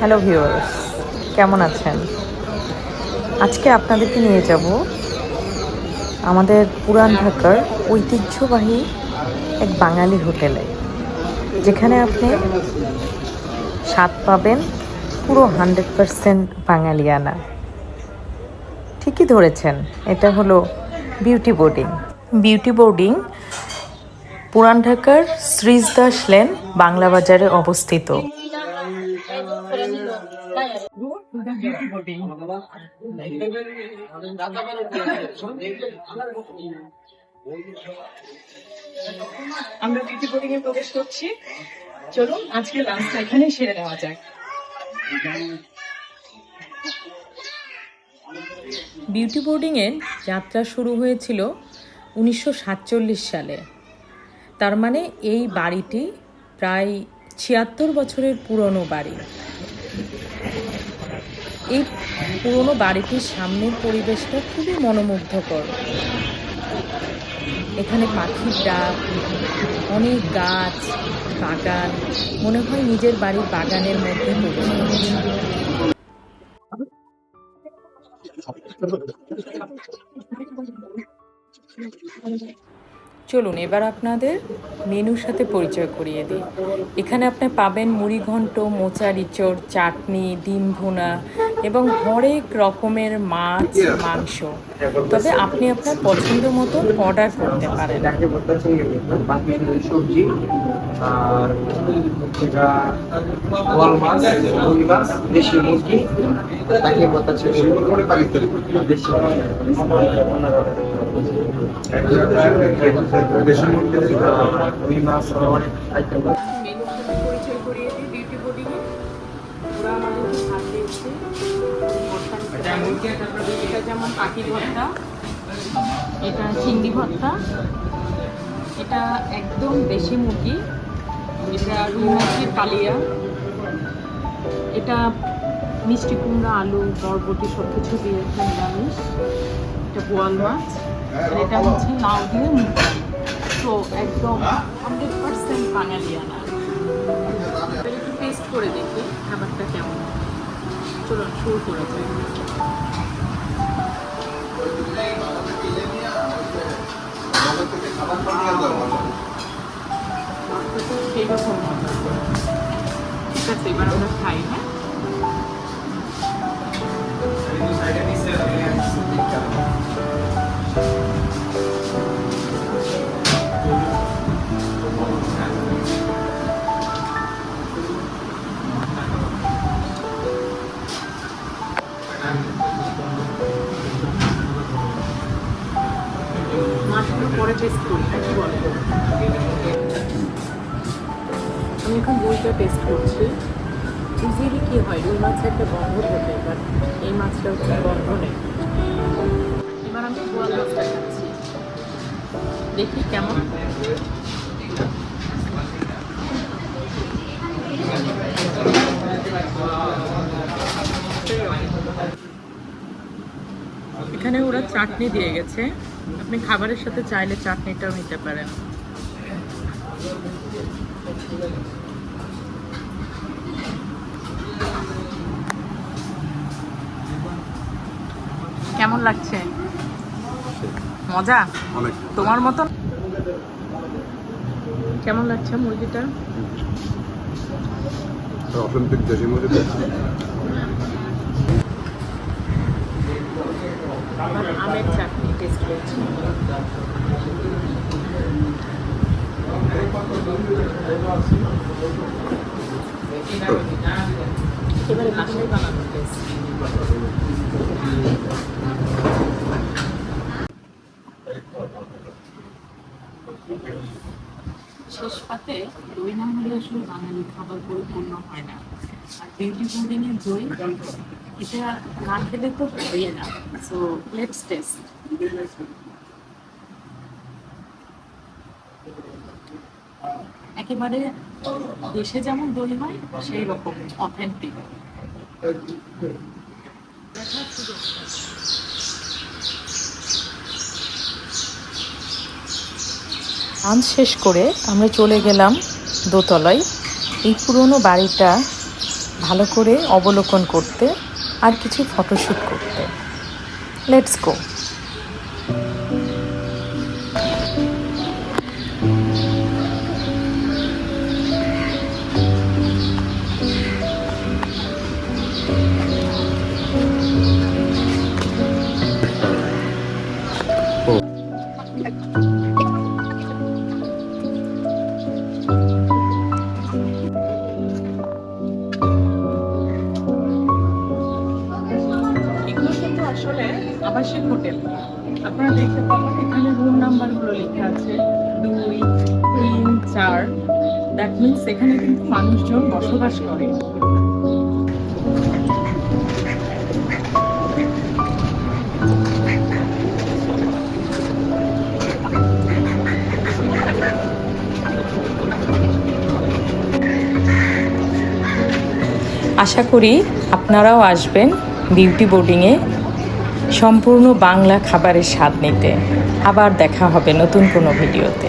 Hello viewers, কেমন আছেন? আজকে আপনাদেরকে নিয়ে যাব আমাদের পুরান ঢাকার ঐতিহ্যবাহী এক বাঙালি হোটেলে, যেখানে আপনি স্বাদ পাবেন পুরো 100% বাঙালিয়ানা। ঠিকই ধরেছেন, এটা হলো বিউটি বোর্ডিং। বিউটি বোর্ডিং পুরান ঢাকার শ্রীজদাস লেন বাংলা বাজারে অবস্থিত। আমরা বিউটি বোর্ডিং এ প্রবেশ করছি। চলুন আজকে লাঞ্চটা এখানে সেরে নেওয়া যাক। বিউটি বোর্ডিংয়ের যাত্রা শুরু হয়েছিল 1947 সালে। তার মানে এই বাড়িটি প্রায় 76 বছরের পুরনো বাড়ি। এই পুরনো বাড়িটির সামনের পরিবেশটা খুবই মনোমুগ্ধকর। এখানে পাখির ডাক, অনেক গাছ, বাগান, মনে হয় নিজের বাড়ির বাগানের মধ্যে প্রবেশ করেছি। চলুন এবার আপনাদের মেনুর সাথে পরিচয় করিয়ে দিই। এখানে আপনি পাবেন মুড়িঘণ্ট, মোচা ইঁচড়, চাটনি, ডিম ভুনা এবং হরেক রকমের মাছ, মাংস। তবে আপনি আপনার পছন্দ মতন অর্ডার করতে পারেন। সবজি আর বোয়াল মাছ, রুই মাছ, দেশি মুরগি, তাকে বলতে দেশি রুই মাছ অনেক আইটেম। মেনুর সাথে পরিচয় করিয়ে দিই বিউটি বোর্ডিংয়ে। ওরা আমাদেরকে ভাত দিয়েছে, এটা যেমন পাখি ভর্তা, এটা চিংড়ি ভর্তা, এটা একদম দেশি মুরগি, এটা রুই মাছের কালিয়া, এটা মিষ্টি কুমড়া, আলু, বরবটি সব কিছু দিয়ে একটা নিরামিষ, এটা বোয়াল মাছ, আর এটা হচ্ছে লাউ দিয়ে মুরগি। তো একদম 100% বাঙালিয়ানা। এবার একটু টেস্ট করে দেখি খাবারটা কেমন। চলুন শুরু করে যাই। সেই রকম মজা। ঠিক আছে, এবার আমরা খাই। হ্যাঁ, মাছগুলো পরে টেস্ট করি, কি বলে। আমি এখন রুইটা টেস্ট করছি। ইজিলি কি হয়, রুই মাছের একটা গন্ধ থাকে, বাট এই মাছটা হচ্ছে গন্ধ নেই। এবার আমি বোয়াল মাছটা খাচ্ছি, দেখি কেমন। এখানে ওরা চাটনি দিয়ে গেছে, আপনি খাবারের সাথে চাইলে চাটনিটাও নিতে পারেন। কেমন লাগছে? মজা অনেক। তোমার মতন কেমন লাগছে মুরগিটা? অথেন্টিক দেশি মুরগি। আমের চাটনি টেস্ট করছি। এবারে বাসায় বানানো টেস্ট। শেষ পাতে দই না হলে আসলে বাঙালি খাবার পরিপূর্ণ হয় না। আর বিউটি বোর্ডিংয়ের দই, এটা না খেলে তো হয়ে না। So let's test. একেবারে দেশে যেমন দই হয় সেই রকম অথেন্টিক। লাঞ্চ শেষ করে আমরা চলে গেলাম দোতলায়। এই পুরনো বাড়িটা ভালো করে অবলোকন করতে আর কিছু ফটোশ্যুট করতে। Let's go. এগুলো কিন্তু আসলে আবাসিক হোটেল। আপনারা দেখতে পাবেন এখানে রুম নাম্বারগুলো লেখা আছে 2, 3, 4। দ্যাট মিনস এখানে কিন্তু মানুষজন বসবাস করে। আশা করি আপনারাও আসবেন বিউটি বোর্ডিংয়ে সম্পূর্ণ বাংলা খাবারের স্বাদ নিতে। আবার দেখা হবে নতুন কোনো ভিডিওতে।